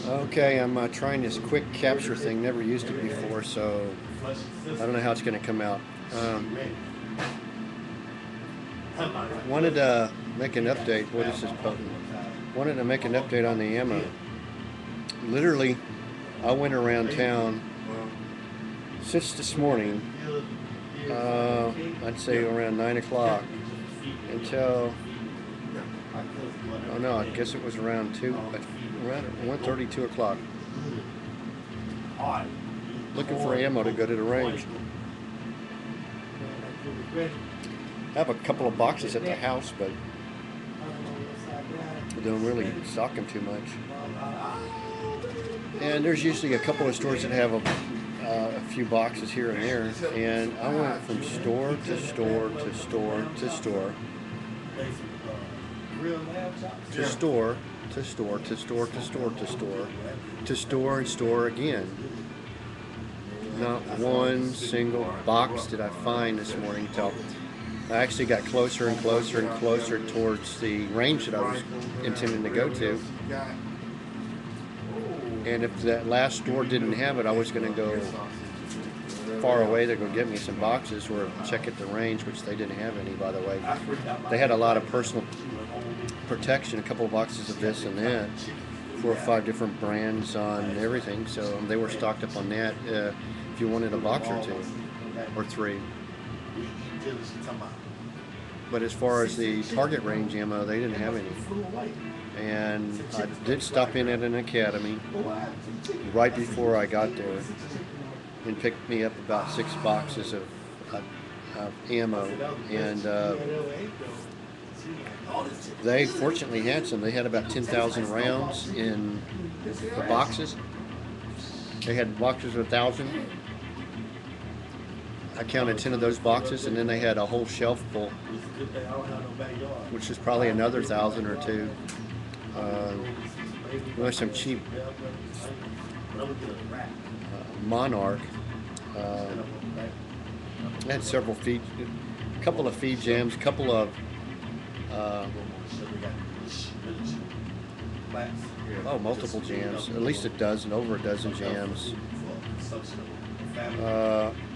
Okay, I'm trying this QuickCapture thing. Never used it before, so I don't know how it's going to come out. Wanted to make an update. What is this button? Wanted to make an update on the ammo. Literally, I went around town since this morning, I'd say around 9 o'clock, until, oh no, I guess it was around 1:30, 2 o'clock, looking for ammo to go to the range. I have a couple of boxes at the house, but I don't really stock them too much. And there's usually a couple of stores that have a few boxes here and there, and I went from store to store to store to store to store to store to store to store to store to store and store again. Not one single box did I find this morning till I actually got closer and closer and closer towards the range that I was intending to go to. And if that last store didn't have it, I was going to go far away to go get me some boxes or check at the range, which they didn't have any, by the way. They had a lot of personal protection, a couple of boxes of this and that, 4 or 5 different brands on everything, so they were stocked up on that if you wanted a box or 2 or 3. But as far as the target range ammo, they didn't have any. And I did stop in at an academy right before I got there and picked me up about 6 boxes of ammo. And they fortunately had some. They had about 10,000 rounds in the boxes. They had boxes of 1,000. I counted 10 of those boxes, and then they had a whole shelf full, which is probably another 1,000 or 2. There's some cheap Monarch. I had several feed, a couple of feed jams, a couple of multiple jams, at least a dozen, over a dozen jams.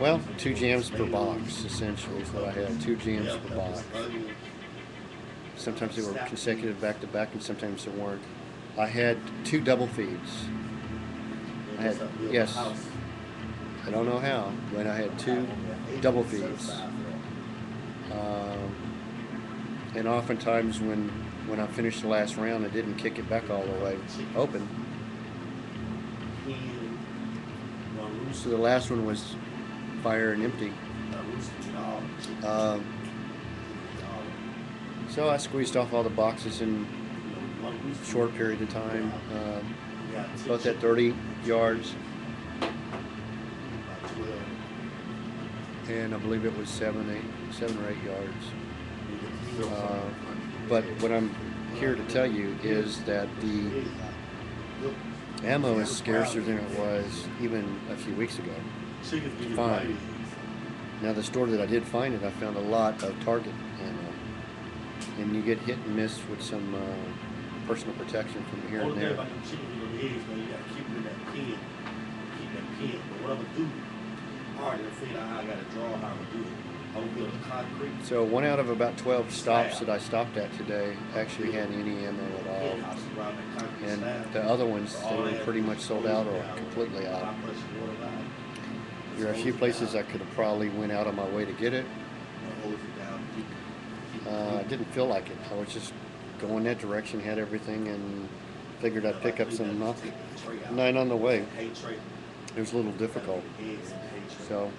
Well, 2 jams per box, essentially, is what I had. 2 jams per box. Sometimes they were consecutive back-to-back, and sometimes they weren't. I had 2 double feeds. Yes, I don't know how, but I had 2 double feeds. And oftentimes when I finished the last round, I didn't kick it back all the way open. So the last one was fire and empty. So I squeezed off all the boxes in a short period of time, both at 30 yards, and I believe it was 7 or 8 yards. But what I'm here to tell you is that the ammo is scarcer than it was even a few weeks ago to find. Now the store that I did find it, I found a lot of target ammo, and you get hit and miss with some personal protection from here and there. So 1 out of about 12 stops that I stopped at today actually had any ammo at all, and the other ones, they were pretty much sold out or completely out. There are a few places I could have probably went out of my way to get it. I didn't feel like it. I was just going that direction, had everything, and figured I'd pick up some 9 on the way. It was a little difficult. So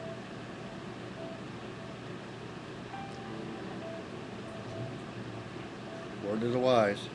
word to the wise.